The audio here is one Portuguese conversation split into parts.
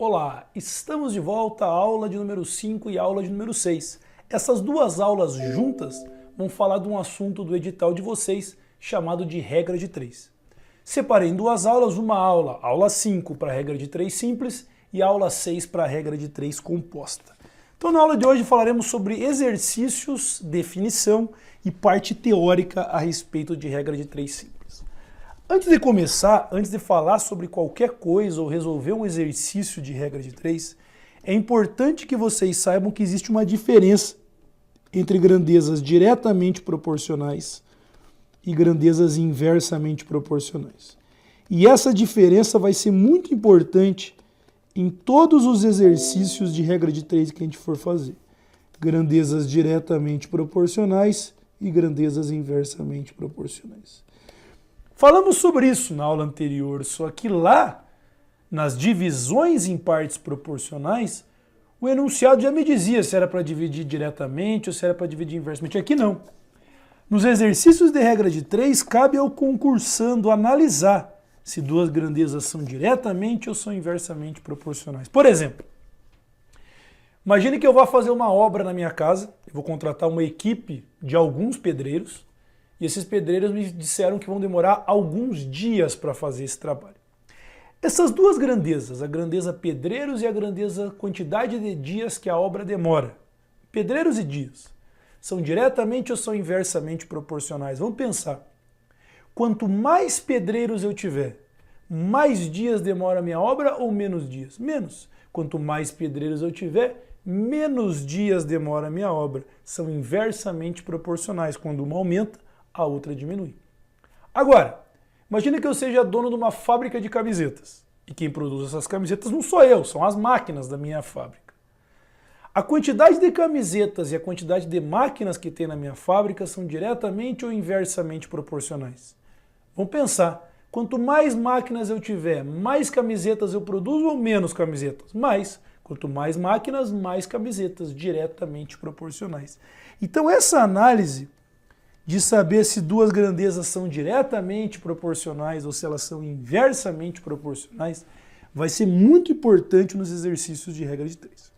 Olá, estamos de volta à aula de número 5 e aula de número 6. Essas duas aulas juntas vão falar de um assunto do edital de vocês chamado de regra de 3. Separei em duas aulas, uma aula 5 para a regra de 3 simples e aula 6 para a regra de 3 composta. Então na aula de hoje falaremos sobre exercícios, definição e parte teórica a respeito de regra de 3 simples. Antes de começar, antes de falar sobre qualquer coisa ou resolver um exercício de regra de 3, é importante que vocês saibam que existe uma diferença entre grandezas diretamente proporcionais e grandezas inversamente proporcionais. E essa diferença vai ser muito importante em todos os exercícios de regra de 3 que a gente for fazer. Grandezas diretamente proporcionais e grandezas inversamente proporcionais. Falamos sobre isso na aula anterior, só que lá, nas divisões em partes proporcionais, o enunciado já me dizia se era para dividir diretamente ou se era para dividir inversamente. Aqui não. Nos exercícios de regra de 3, cabe ao concursando analisar se duas grandezas são diretamente ou são inversamente proporcionais. Por exemplo, imagine que eu vá fazer uma obra na minha casa, eu vou contratar uma equipe de alguns pedreiros, e esses pedreiros me disseram que vão demorar alguns dias para fazer esse trabalho. Essas duas grandezas, a grandeza pedreiros e a grandeza quantidade de dias que a obra demora, pedreiros e dias, são diretamente ou são inversamente proporcionais? Vamos pensar. Quanto mais pedreiros eu tiver, mais dias demora a minha obra ou menos dias? Menos. Quanto mais pedreiros eu tiver, menos dias demora a minha obra. São inversamente proporcionais. Quando uma aumenta, a outra diminui. Agora, imagine que eu seja dono de uma fábrica de camisetas. E quem produz essas camisetas não sou eu, são as máquinas da minha fábrica. A quantidade de camisetas e a quantidade de máquinas que tem na minha fábrica são diretamente ou inversamente proporcionais. Vamos pensar, quanto mais máquinas eu tiver, mais camisetas eu produzo ou menos camisetas? Mais. Quanto mais máquinas, mais camisetas, diretamente proporcionais. Então essa análise de saber se duas grandezas são diretamente proporcionais ou se elas são inversamente proporcionais, vai ser muito importante nos exercícios de regra de 3.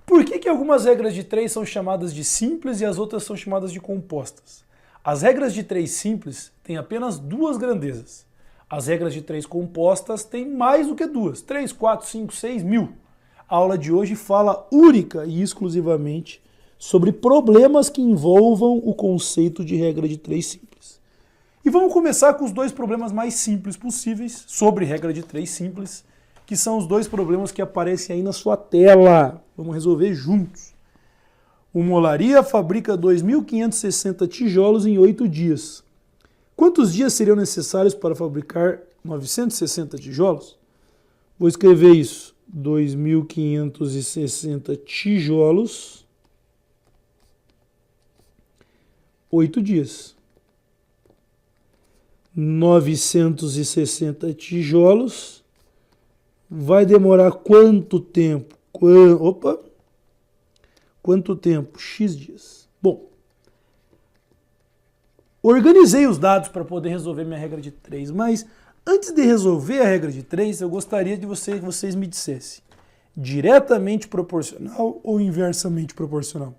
Por que algumas regras de 3 são chamadas de simples e as outras são chamadas de compostas? As regras de 3 simples têm apenas duas grandezas. As regras de 3 compostas têm mais do que duas, 3, 4, 5, 6 mil. A aula de hoje fala única e exclusivamente sobre problemas que envolvam o conceito de regra de 3 simples. E vamos começar com os dois problemas mais simples possíveis sobre regra de 3 simples, que são os dois problemas que aparecem aí na sua tela. Vamos resolver juntos. Uma olaria fabrica 2.560 tijolos em 8 dias. Quantos dias seriam necessários para fabricar 960 tijolos? Vou escrever isso. 2.560 tijolos, 8 dias. 960 tijolos vai demorar quanto tempo? Quanto tempo? X dias. Bom, organizei os dados para poder resolver minha regra de 3, mas antes de resolver a regra de 3, eu gostaria de que vocês me dissessem diretamente proporcional ou inversamente proporcional.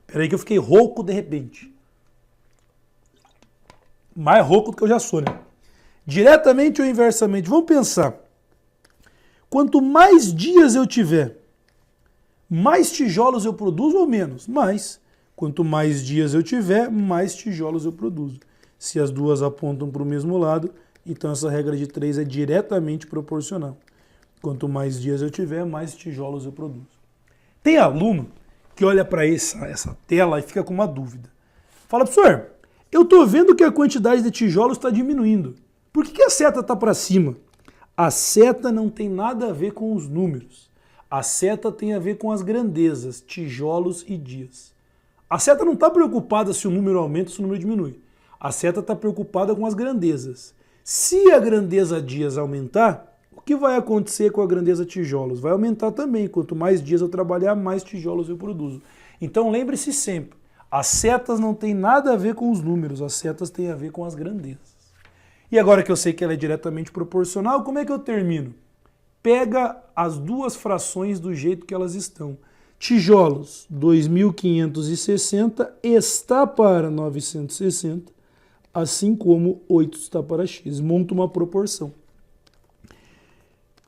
Espera aí que eu fiquei rouco de repente. Mais rouco do que eu já sou, né? Diretamente ou inversamente? Vamos pensar. Quanto mais dias eu tiver, mais tijolos eu produzo ou menos? Mais. Quanto mais dias eu tiver, mais tijolos eu produzo. Se as duas apontam para o mesmo lado, então essa regra de 3 é diretamente proporcional. Quanto mais dias eu tiver, mais tijolos eu produzo. Tem aluno que olha para essa tela e fica com uma dúvida. Fala, professor, eu estou vendo que a quantidade de tijolos está diminuindo. Por que a seta está para cima? A seta não tem nada a ver com os números. A seta tem a ver com as grandezas, tijolos e dias. A seta não está preocupada se o número aumenta ou se o número diminui. A seta está preocupada com as grandezas. Se a grandeza dias aumentar, o que vai acontecer com a grandeza tijolos? Vai aumentar também. Quanto mais dias eu trabalhar, mais tijolos eu produzo. Então lembre-se sempre, as setas não têm nada a ver com os números, as setas têm a ver com as grandezas. E agora que eu sei que ela é diretamente proporcional, como é que eu termino? pega as duas frações do jeito que elas estão. Tijolos, 2.560 está para 960, assim como 8 está para x. Monta uma proporção.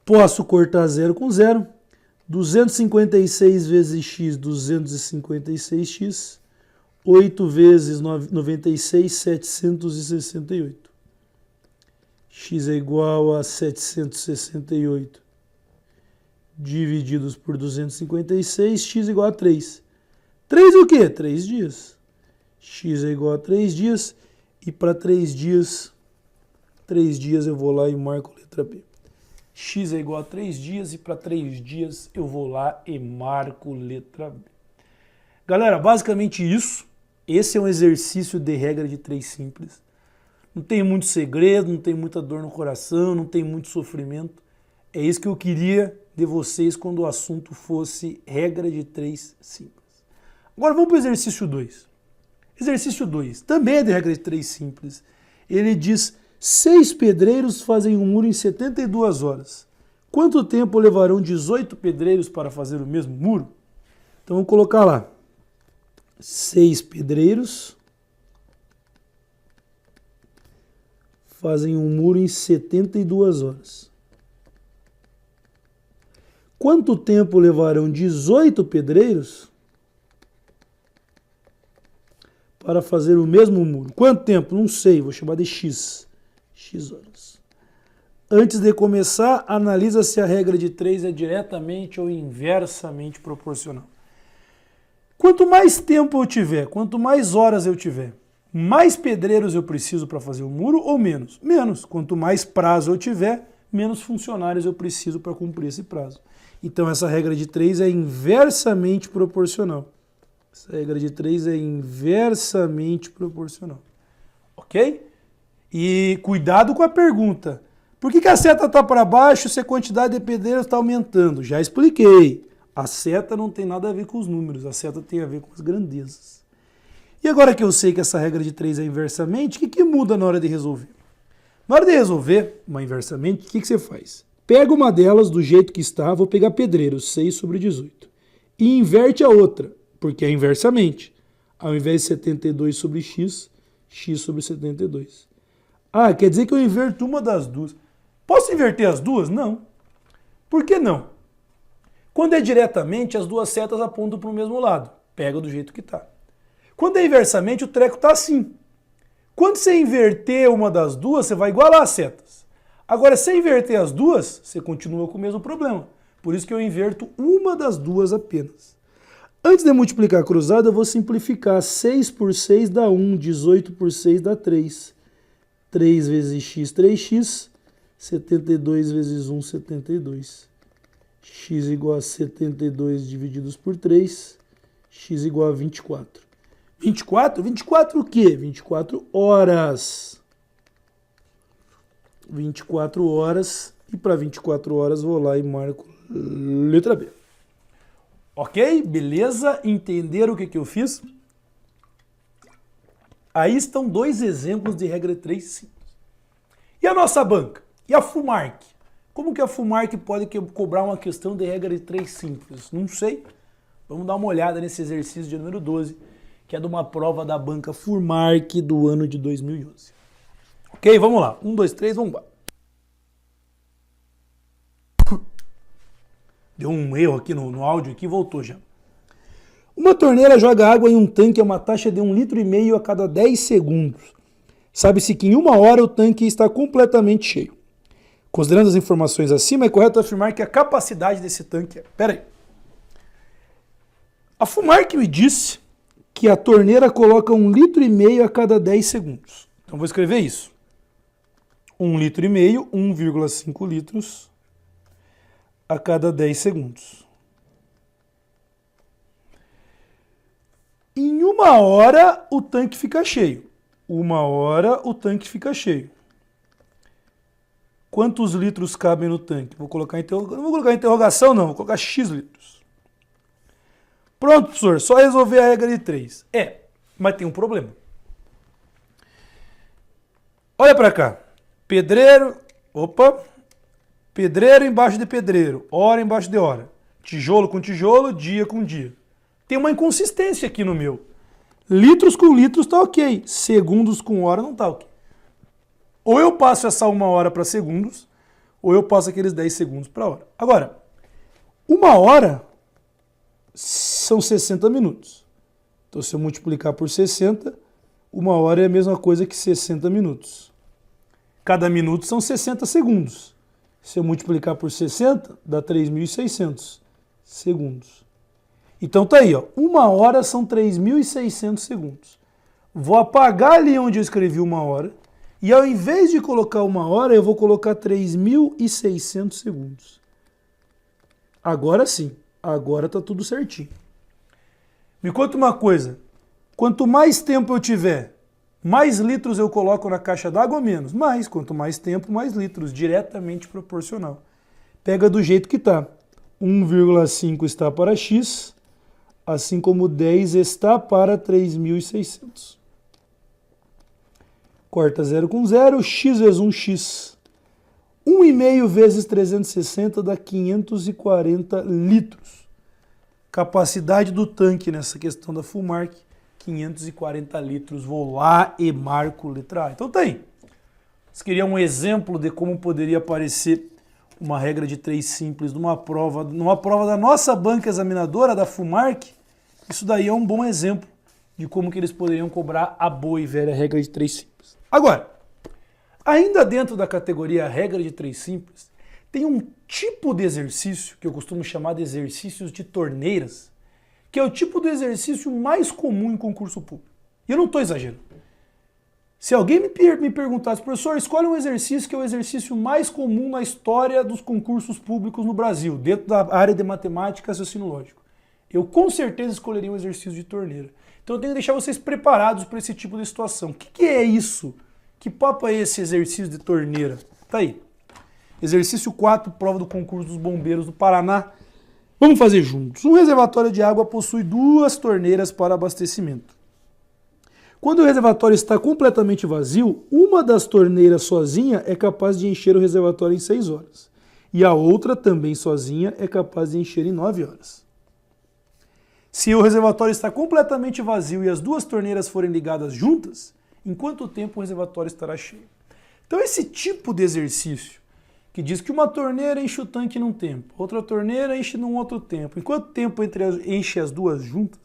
Posso cortar 0 com 0. 256 vezes x, 256x. 8 vezes 96, 768. X é igual a 768 divididos por 256, x é igual a 3. 3 é o quê? 3 dias. X é igual a 3 dias. E para 3 dias eu vou lá e marco a letra B. X é igual a 3 dias e para 3 dias eu vou lá e marco letra B. Galera, basicamente isso. Esse é um exercício de regra de 3 simples. Não tem muito segredo, não tem muita dor no coração, não tem muito sofrimento. É isso que eu queria de vocês quando o assunto fosse regra de 3 simples. Agora vamos para o exercício 2. Exercício 2 também é de regra de 3 simples. Ele diz: 6 pedreiros fazem um muro em 72 horas. Quanto tempo levarão 18 pedreiros para fazer o mesmo muro? Então vamos colocar lá. 6 pedreiros fazem um muro em 72 horas. Quanto tempo levarão 18 pedreiros para fazer o mesmo muro? Quanto tempo? Não sei, vou chamar de X. X horas. Antes de começar, analisa se a regra de 3 é diretamente ou inversamente proporcional. Quanto mais tempo eu tiver, quanto mais horas eu tiver, mais pedreiros eu preciso para fazer o muro ou menos? Menos. Quanto mais prazo eu tiver, menos funcionários eu preciso para cumprir esse prazo. Então essa regra de 3 é inversamente proporcional. Essa regra de 3 é inversamente proporcional. Ok? E cuidado com a pergunta. Por que a seta está para baixo se a quantidade de pedreiros está aumentando? Já expliquei. A seta não tem nada a ver com os números, a seta tem a ver com as grandezas. E agora que eu sei que essa regra de 3 é inversamente, o que muda na hora de resolver? Na hora de resolver uma inversamente, o que você faz? Pega uma delas do jeito que está, vou pegar pedreiros, 6 sobre 18. E inverte a outra, porque é inversamente. Ao invés de 72 sobre x, x sobre 72. Ah, quer dizer que eu inverto uma das duas. Posso inverter as duas? Não. Por que não? Quando é diretamente, as duas setas apontam para o mesmo lado. Pega do jeito que está. Quando é inversamente, o treco está assim. Quando você inverter uma das duas, você vai igualar as setas. Agora, se inverter as duas, você continua com o mesmo problema. Por isso que eu inverto uma das duas apenas. Antes de multiplicar cruzado, eu vou simplificar. 6 por 6 dá 1, 18 por 6 dá 3. 3 vezes x, 3x. 72 vezes 1, 72. X igual a 72 divididos por 3. X igual a 24. 24? 24 o quê? 24 horas. 24 horas. E para 24 horas vou lá e marco letra B. Ok? Beleza? Entenderam o que eu fiz? Aí estão 2 exemplos de regra 3 simples. E a nossa banca? E a FUMARC? Como que a FUMARC pode cobrar uma questão de regra de 3 simples? Não sei. Vamos dar uma olhada nesse exercício de número 12, que é de uma prova da banca FUMARC do ano de 2011. Ok? Vamos lá. 1, 2, 3, vamos lá. Deu um erro aqui no áudio, aqui voltou já. Uma torneira joga água em um tanque a uma taxa de 1,5 litro a cada 10 segundos. Sabe-se que em 1 hora o tanque está completamente cheio. Considerando as informações acima, é correto afirmar que a capacidade desse tanque é... Pera aí. A FUMARC me disse que a torneira coloca 1,5 litro a cada 10 segundos. Então vou escrever isso. 1,5 litro, 1,5 litros a cada 10 segundos. Em 1 hora o tanque fica cheio. 1 hora o tanque fica cheio. Quantos litros cabem no tanque? Vou colocar não vou colocar interrogação, não. Vou colocar X litros. Pronto, professor. Só resolver a regra de 3. Mas tem um problema. Olha para cá. Pedreiro Pedreiro embaixo de pedreiro, hora embaixo de hora. Tijolo com tijolo, dia com dia. Tem uma inconsistência aqui no meu. Litros com litros tá ok, segundos com hora não tá ok. Ou eu passo essa 1 hora para segundos, ou eu passo aqueles 10 segundos para hora. Agora, 1 hora são 60 minutos. Então, se eu multiplicar por 60, 1 hora é a mesma coisa que 60 minutos. Cada minuto são 60 segundos. Se eu multiplicar por 60, dá 3.600 segundos. Então tá aí, ó, 1 hora são 3.600 segundos. Vou apagar ali onde eu escrevi 1 hora, e ao invés de colocar 1 hora, eu vou colocar 3.600 segundos. Agora sim, agora tá tudo certinho. Me conta uma coisa, quanto mais tempo eu tiver, mais litros eu coloco na caixa d'água ou menos? Mais, quanto mais tempo, mais litros, diretamente proporcional. Pega do jeito que está. 1,5 está para x, assim como 10 está para 3.600. Corta 0 com 0, x vezes 1x. 1,5 vezes 360 dá 540 litros. Capacidade do tanque nessa questão da Fulmark, 540 litros. Vou lá e marco letra A. Então tá aí. Vocês queriam um exemplo de como poderia aparecer uma regra de 3 simples numa prova da nossa banca examinadora, da Fulmark? Isso daí é um bom exemplo de como que eles poderiam cobrar a boa e velha regra de 3 simples. Agora, ainda dentro da categoria regra de 3 simples, tem um tipo de exercício que eu costumo chamar de exercícios de torneiras, que é o tipo de exercício mais comum em concurso público. E eu não estou exagerando. Se alguém me perguntasse, professor, escolhe um exercício que é o exercício mais comum na história dos concursos públicos no Brasil, dentro da área de matemática e raciocínio lógico, eu com certeza escolheria um exercício de torneira. Então eu tenho que deixar vocês preparados para esse tipo de situação. O que é isso? Que papo é esse exercício de torneira? Tá aí. Exercício 4, prova do concurso dos bombeiros do Paraná. Vamos fazer juntos. Um reservatório de água possui 2 torneiras para abastecimento. Quando o reservatório está completamente vazio, uma das torneiras sozinha é capaz de encher o reservatório em 6 horas. E a outra, também sozinha, é capaz de encher em 9 horas. Se o reservatório está completamente vazio e as 2 torneiras forem ligadas juntas, em quanto tempo o reservatório estará cheio? Então esse tipo de exercício, que diz que uma torneira enche o tanque num tempo, outra torneira enche num outro tempo, em quanto tempo enche as 2 juntas,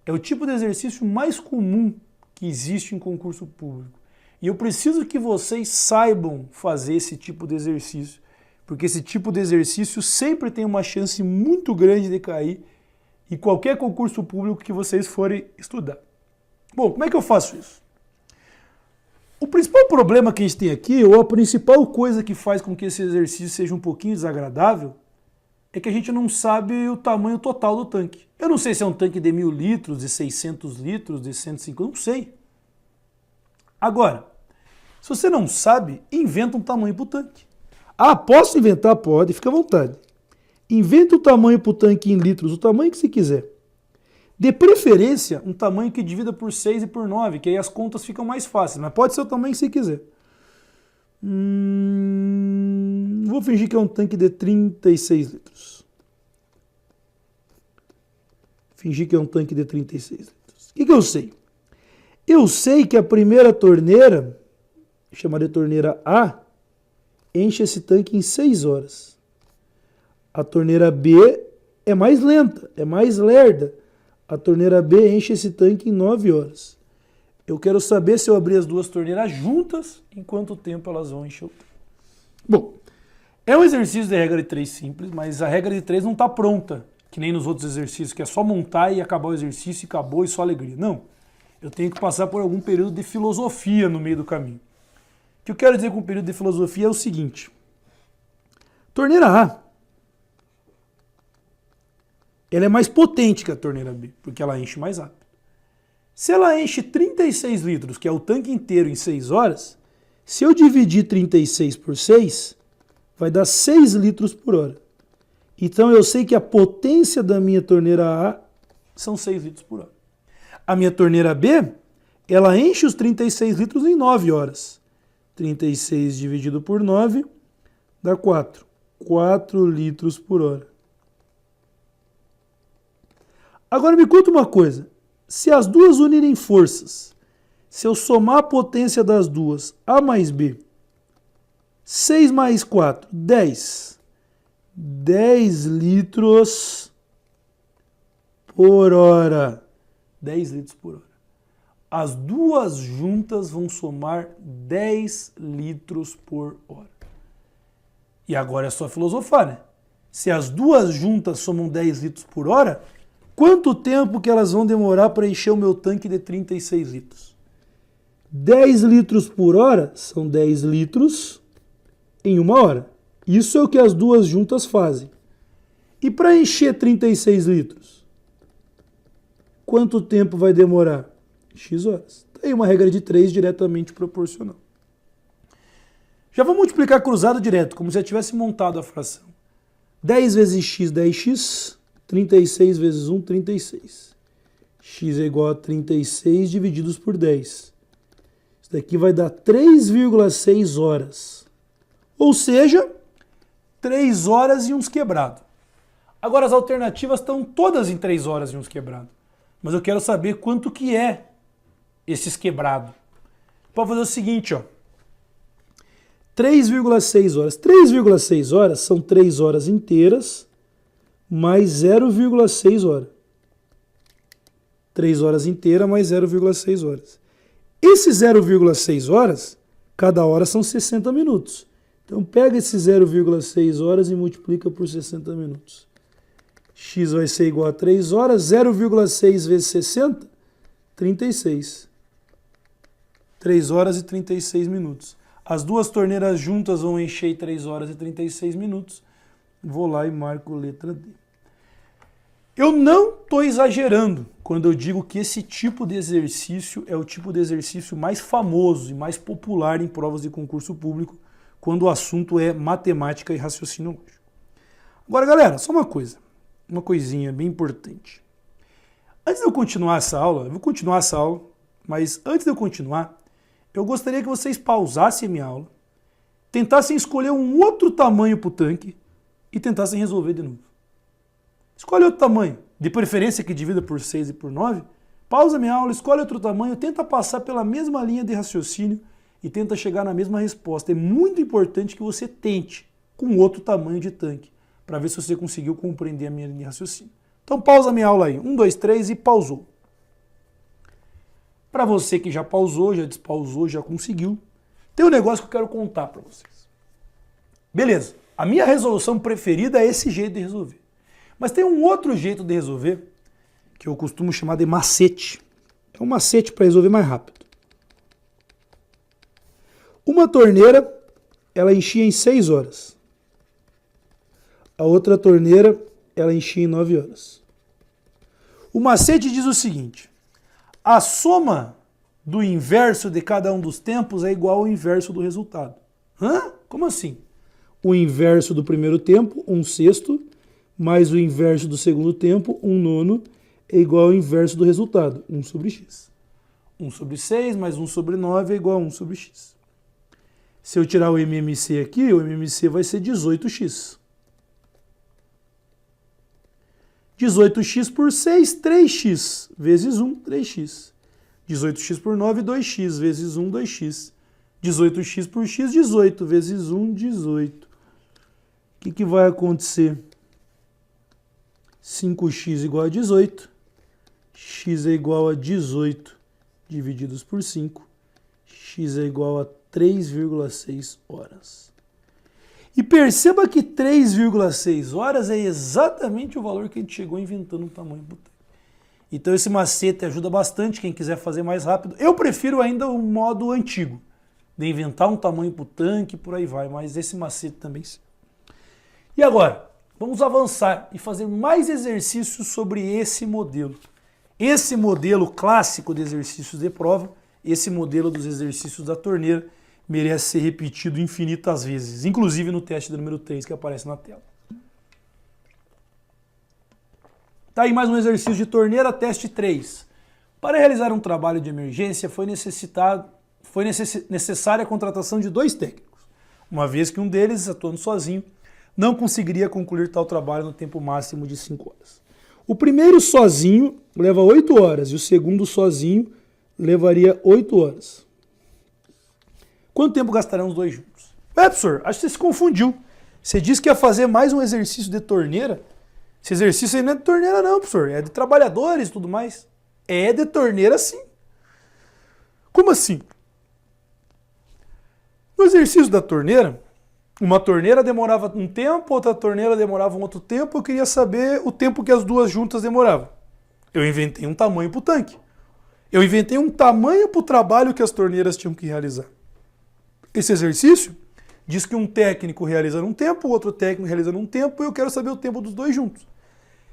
é o tipo de exercício mais comum que existe em concurso público. E eu preciso que vocês saibam fazer esse tipo de exercício, porque esse tipo de exercício sempre tem uma chance muito grande de cair em qualquer concurso público que vocês forem estudar. Bom, como é que eu faço isso? O principal problema que a gente tem aqui, ou a principal coisa que faz com que esse exercício seja um pouquinho desagradável, é que a gente não sabe o tamanho total do tanque. Eu não sei se é um tanque de 1.000 litros, de 600 litros, de 150, não sei. Agora, se você não sabe, inventa um tamanho para o tanque. Ah, posso inventar? Pode, fica à vontade. Inventa o tamanho para o tanque em litros, o tamanho que você quiser. De preferência, um tamanho que divida por 6 e por 9, que aí as contas ficam mais fáceis, mas pode ser o tamanho que você quiser. Vou fingir que é um tanque de 36 litros. Fingir que é um tanque de 36 litros. O que eu sei? Eu sei que a primeira torneira, chamada de torneira A, enche esse tanque em 6 horas. A torneira B é mais lenta, é mais lerda. A torneira B enche esse tanque em 9 horas. Eu quero saber se eu abrir as 2 torneiras juntas, em quanto tempo elas vão encher o tanque. Bom, é um exercício de regra de 3 simples, mas a regra de 3 não está pronta, que nem nos outros exercícios, que é só montar e acabar o exercício e acabou e só alegria. Não, eu tenho que passar por algum período de filosofia no meio do caminho. O que eu quero dizer com o período de filosofia é o seguinte. Torneira A, ela é mais potente que a torneira B, porque ela enche mais rápido. Se ela enche 36 litros, que é o tanque inteiro em 6 horas, se eu dividir 36 por 6, vai dar 6 litros por hora. Então eu sei que a potência da minha torneira A são 6 litros por hora. A minha torneira B, ela enche os 36 litros em 9 horas. 36 dividido por 9 Dá 4. 4 litros por hora. Agora me conta uma coisa. Se as duas unirem forças, se eu somar a potência das duas, A mais B, 6 mais 4, 10. 10 litros por hora. 10 litros por hora. As duas juntas vão somar 10 litros por hora. E agora é só filosofar, né? Se as duas juntas somam 10 litros por hora, quanto tempo que elas vão demorar para encher o meu tanque de 36 litros? 10 litros por hora são 10 litros em 1 hora. Isso é o que as duas juntas fazem. E para encher 36 litros? Quanto tempo vai demorar? X horas. Tem uma regra de 3 diretamente proporcional. Já vou multiplicar cruzado direto, como se eu tivesse montado a fração. 10 vezes x, 10x. 36 vezes 1, 36. X é igual a 36 divididos por 10. Isso daqui vai dar 3,6 horas. Ou seja, 3 horas e uns quebrados. Agora as alternativas estão todas em 3 horas e uns quebrados. Mas eu quero saber quanto que é esses quebrados. Pode fazer o seguinte, ó. 3,6 horas. 3,6 horas são 3 horas inteiras mais 0,6 horas. 3 horas inteiras mais 0,6 horas. Esse 0,6 horas, cada hora são 60 minutos. Então pega esse 0,6 horas e multiplica por 60 minutos. X vai ser igual a 3 horas. 0,6 vezes 60, 36. 3 horas e 36 minutos. As duas torneiras juntas vão encher 3 horas e 36 minutos. Vou lá e marco letra D. Eu não estou exagerando quando eu digo que esse tipo de exercício é o tipo de exercício mais famoso e mais popular em provas de concurso público, quando o assunto é matemática e raciocínio lógico. Agora, galera, só uma coisa. Uma coisinha bem importante. Antes de eu continuar essa aula, eu vou continuar essa aula, mas antes de eu continuar, eu gostaria que vocês pausassem a minha aula, tentassem escolher um outro tamanho para o tanque e tentassem resolver de novo. Escolhe outro tamanho, de preferência que divida por 6 e por 9. Pausa a minha aula, escolhe outro tamanho, tenta passar pela mesma linha de raciocínio e tenta chegar na mesma resposta. É muito importante que você tente com outro tamanho de tanque, para ver se você conseguiu compreender a minha linha de raciocínio. Então pausa a minha aula aí. 1, 2, 3 e pausou. Para você que já pausou, já despausou, já conseguiu, tem um negócio que eu quero contar para vocês. Beleza, a minha resolução preferida é esse jeito de resolver. Mas tem um outro jeito de resolver, que eu costumo chamar de macete. É um macete para resolver mais rápido. Uma torneira, ela enchia em 6 horas. A outra torneira, ela enchia em 9 horas. O macete diz o seguinte: a soma do inverso de cada um dos tempos é igual ao inverso do resultado. Hã? Como assim? O inverso do primeiro tempo, 1/6, mais o inverso do segundo tempo, 1/9, é igual ao inverso do resultado, 1 sobre x. 1 sobre 6 mais 1 sobre 9 é igual a 1 sobre x. Se eu tirar o MMC aqui, o MMC vai ser 18x. 18x por 6, 3x, vezes 1, 3x. 18x por 9, 2x, vezes 1, 2x. 18x por x, 18, vezes 1, 18. O que vai acontecer? 5x igual a 18. X é igual a 18 divididos por 5. X é igual a 3,6 horas. E perceba que 3,6 horas é exatamente o valor que a gente chegou inventando um tamanho para o tanque. Então esse macete ajuda bastante quem quiser fazer mais rápido. Eu prefiro ainda o modo antigo, de inventar um tamanho para o tanque, por aí vai, mas esse macete também sim. E agora, vamos avançar e fazer mais exercícios sobre esse modelo. Esse modelo clássico de exercícios de prova, esse modelo dos exercícios da torneira, merece ser repetido infinitas vezes, inclusive no teste do número 3 que aparece na tela. Tá aí mais um exercício de torneira, teste 3. Para realizar um trabalho de emergência foi necessária a contratação de 2 técnicos. uma vez que um deles, atuando sozinho, não conseguiria concluir tal trabalho no tempo máximo de 5 horas. O primeiro sozinho leva 8 horas e o segundo sozinho levaria 8 horas. Quanto tempo gastarão os dois juntos? Professor, acho que você se confundiu. Você disse que ia fazer mais um exercício de torneira. Esse exercício aí não é de torneira não, professor. É de trabalhadores e tudo mais. É de torneira sim. Como assim? No exercício da torneira, uma torneira demorava um tempo, outra torneira demorava um outro tempo. Eu queria saber o tempo que as duas juntas demoravam. Eu inventei um tamanho para o tanque. Eu inventei um tamanho para o trabalho que as torneiras tinham que realizar. Esse exercício diz que um técnico realiza num tempo, o outro técnico realiza num tempo, e eu quero saber o tempo dos dois juntos.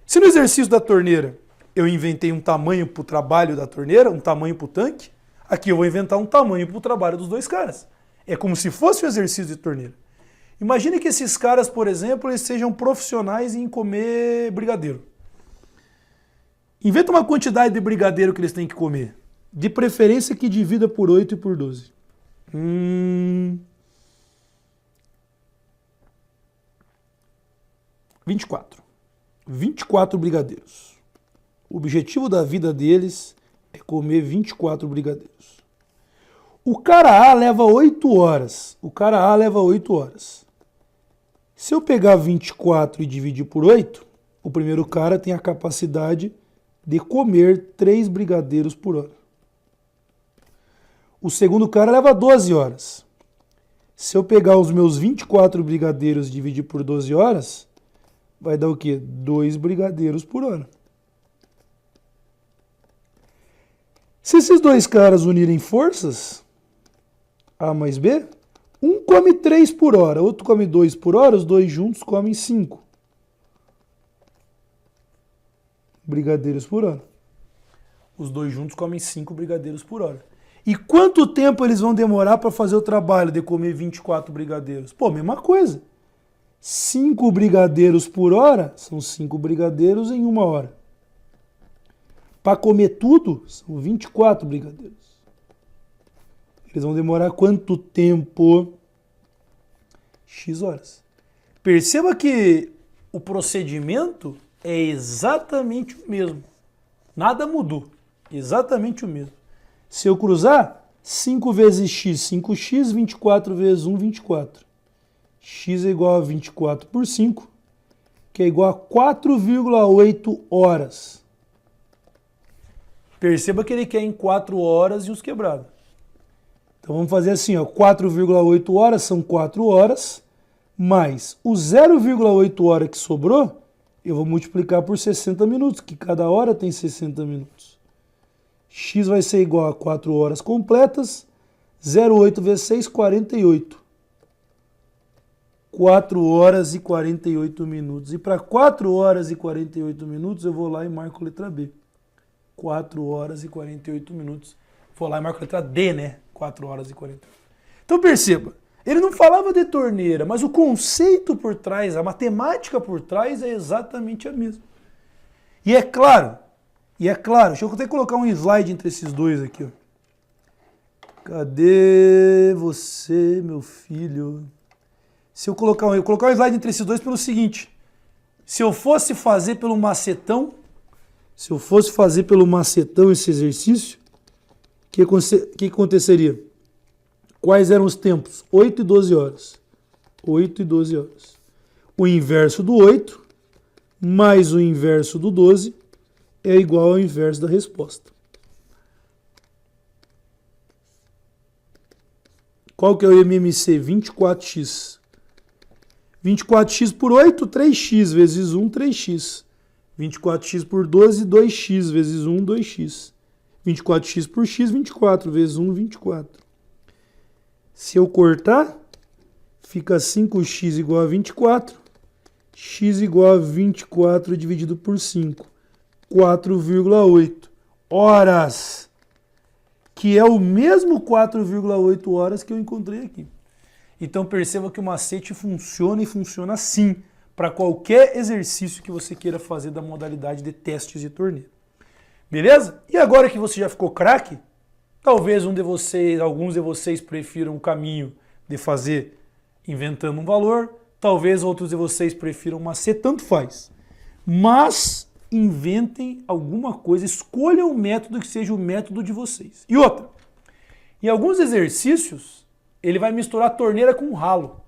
Se no exercício da torneira eu inventei um tamanho para o trabalho da torneira, um tamanho para o tanque, aqui eu vou inventar um tamanho para o trabalho dos dois caras. É como se fosse um exercício de torneira. Imagine que esses caras, por exemplo, eles sejam profissionais em comer brigadeiro. Inventa uma quantidade de brigadeiro que eles têm que comer. De preferência que divida por 8 e por 12. 24. 24 brigadeiros. O objetivo da vida deles é comer 24 brigadeiros. O cara A leva 8 horas. O cara A leva 8 horas. Se eu pegar 24 e dividir por 8, o primeiro cara tem a capacidade de comer 3 brigadeiros por hora. O segundo cara leva 12 horas. Se eu pegar os meus 24 brigadeiros e dividir por 12 horas, vai dar o quê? 2 brigadeiros por hora. Se esses dois caras unirem forças, A mais B, um come 3 por hora, outro come 2 por hora, os dois juntos comem 5 brigadeiros por hora. Os dois juntos comem 5 brigadeiros por hora. E quanto tempo eles vão demorar para fazer o trabalho de comer 24 brigadeiros? Pô, mesma coisa. 5 brigadeiros por hora são 5 brigadeiros em 1 hora. Para comer tudo, são 24 brigadeiros. Eles vão demorar quanto tempo? X horas. Perceba que o procedimento é exatamente o mesmo. Nada mudou. Exatamente o mesmo. Se eu cruzar, 5 vezes x, 5x, 24 vezes 1, 24. X é igual a 24 por 5, que é igual a 4,8 horas. Perceba que ele quer em 4 horas e os quebrados. Então vamos fazer assim, ó, 4,8 horas são 4 horas, mais o 0,8 hora que sobrou, eu vou multiplicar por 60 minutos, que cada hora tem 60 minutos. X vai ser igual a 4 horas completas, 0,8 vezes 6, 48. 4 horas e 48 minutos. E para 4 horas e 48 minutos, eu vou lá e marco a letra B. 4 horas e 48 minutos. Vou lá e marco a letra D, né? 4 horas e 48. Então perceba, ele não falava de torneira, mas o conceito por trás, a matemática por trás é exatamente a mesma. E é claro, deixa eu até colocar um slide entre esses dois aqui, ó. Cadê você, meu filho? Se eu colocar um slide entre esses dois pelo seguinte, se eu fosse fazer pelo macetão esse exercício, o que aconteceria? Quais eram os tempos? 8 e 12 horas. 8 e 12 horas. O inverso do 8 mais o inverso do 12 é igual ao inverso da resposta. Qual que é o MMC? 24x. 24x por 8, 3x vezes 1, 3x. 24x por 12, 2x vezes 1, 2x. 24x por x, 24 vezes 1, 24. Se eu cortar, fica 5x igual a 24. X igual a 24 dividido por 5. 4,8 horas. Que é o mesmo 4,8 horas que eu encontrei aqui. Então perceba que o macete funciona e funciona assim para qualquer exercício que você queira fazer da modalidade de testes de torneira. Beleza? E agora que você já ficou craque, talvez alguns de vocês prefiram o caminho de fazer inventando um valor. Talvez outros de vocês prefiram uma C, tanto faz. Mas inventem alguma coisa, escolham um método que seja o método de vocês. E outra, em alguns exercícios, ele vai misturar a torneira com o ralo.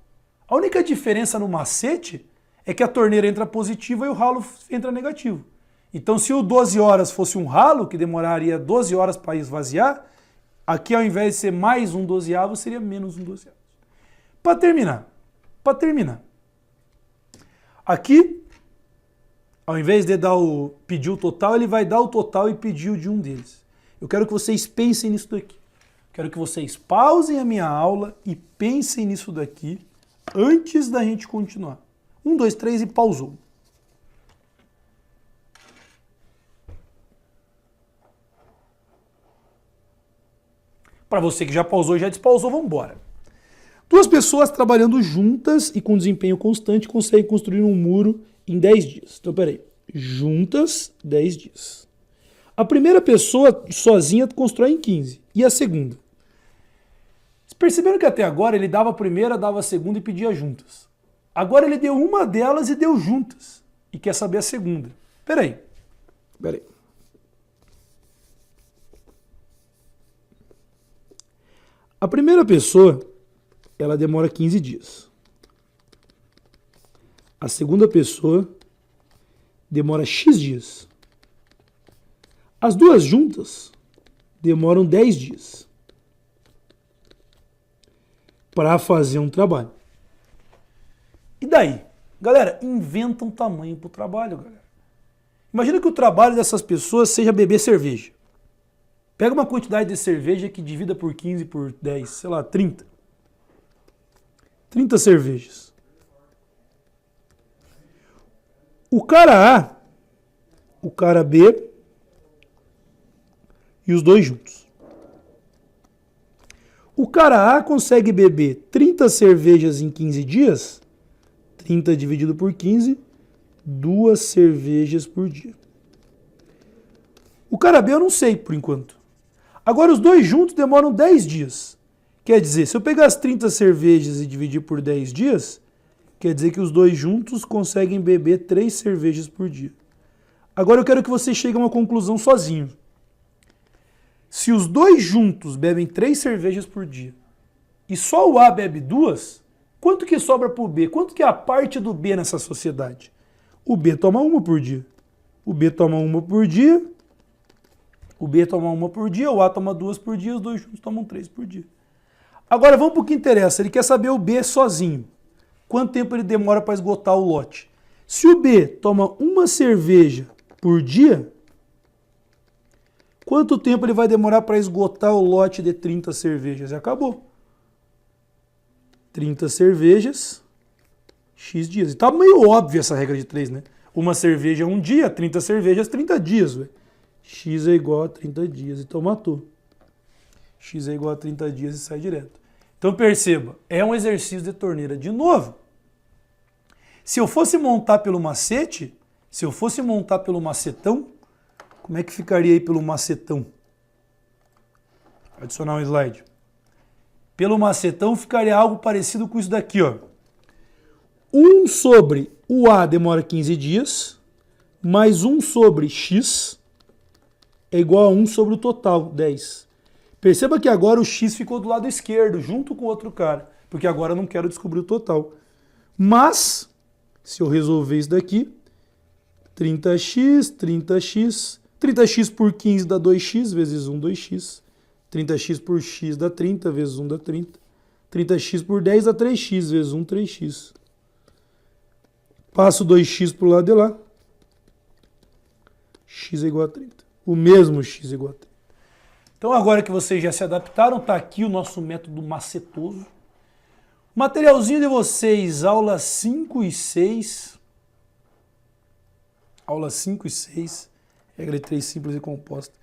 A única diferença no macete é que a torneira entra positiva e o ralo entra negativo. Então, se o 12 horas fosse um ralo, que demoraria 12 horas para esvaziar, aqui ao invés de ser mais um 12avo, seria menos um 12avo. Para terminar, aqui, ao invés de pedir o total, ele vai dar o total e pedir o de um deles. Eu quero que vocês pensem nisso daqui. Quero que vocês pausem a minha aula e pensem nisso daqui antes da gente continuar. 1, 2, 3 e pausou. Para você que já pausou e já despausou, vamos embora. Duas pessoas trabalhando juntas e com desempenho constante conseguem construir um muro em 10 dias. Então, peraí. Juntas, 10 dias. A primeira pessoa sozinha constrói em 15. E a segunda? Vocês perceberam que até agora ele dava a primeira, dava a segunda e pedia juntas. Agora ele deu uma delas e deu juntas. E quer saber a segunda. Peraí. A primeira pessoa, ela demora 15 dias. A segunda pessoa demora X dias. As duas juntas demoram 10 dias para fazer um trabalho. E daí? Galera, inventa um tamanho para o trabalho, galera. Imagina que o trabalho dessas pessoas seja beber cerveja. Pega uma quantidade de cerveja que divida por 15, por 10, sei lá, 30. 30 cervejas. O cara A, o cara B e os dois juntos. O cara A consegue beber 30 cervejas em 15 dias, 30 dividido por 15, 2 cervejas por dia. O cara B eu não sei por enquanto. Agora os dois juntos demoram 10 dias. Quer dizer, se eu pegar as 30 cervejas e dividir por 10 dias, quer dizer que os dois juntos conseguem beber 3 cervejas por dia. Agora eu quero que você chegue a uma conclusão sozinho. Se os dois juntos bebem 3 cervejas por dia e só o A bebe 2, quanto que sobra para o B? Quanto que é a parte do B nessa sociedade? O B toma 1 por dia. O B toma 1 por dia. O B toma 1 por dia, o A toma 2 por dia, os dois juntos tomam 3 por dia. Agora vamos para o que interessa. Ele quer saber o B sozinho. Quanto tempo ele demora para esgotar o lote? Se o B toma uma cerveja por dia, quanto tempo ele vai demorar para esgotar o lote de 30 cervejas? E acabou. 30 cervejas, X dias. E tá meio óbvio essa regra de 3, né? Uma cerveja um dia, 30 cervejas, 30 dias, velho. X é igual a 30 dias, então matou. X é igual a 30 dias e sai direto. Então perceba, é um exercício de torneira. De novo, se eu fosse montar pelo macete, se eu fosse montar pelo macetão, como é que ficaria aí pelo macetão? Adicionar um slide. Pelo macetão ficaria algo parecido com isso daqui, ó. 1 sobre o A demora 15 dias, mais 1 sobre X é igual a 1 sobre o total, 10. Perceba que agora o X ficou do lado esquerdo, junto com o outro cara, porque agora eu não quero descobrir o total. Mas, se eu resolver isso daqui, 30x, 30x, 30x por 15 dá 2x, vezes 1, 2x. 30x por x dá 30, vezes 1 dá 30. 30x por 10 dá 3x, vezes 1, 3x. Passo 2x para o lado de lá. X é igual a 30. O mesmo x é igual a 30. Então agora que vocês já se adaptaram, está aqui o nosso método macetoso. Materialzinho de vocês, aulas 5 e 6. Aulas 5 e 6. Regra de 3 simples e composta.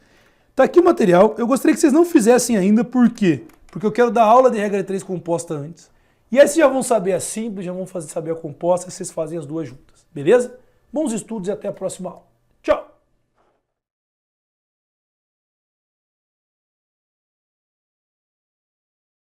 Está aqui o material. Eu gostaria que vocês não fizessem ainda, por quê? Porque eu quero dar aula de regra de 3 composta antes. E aí vocês já vão saber a simples, já vão saber a composta, e vocês fazem as duas juntas. Beleza? Bons estudos e até a próxima aula.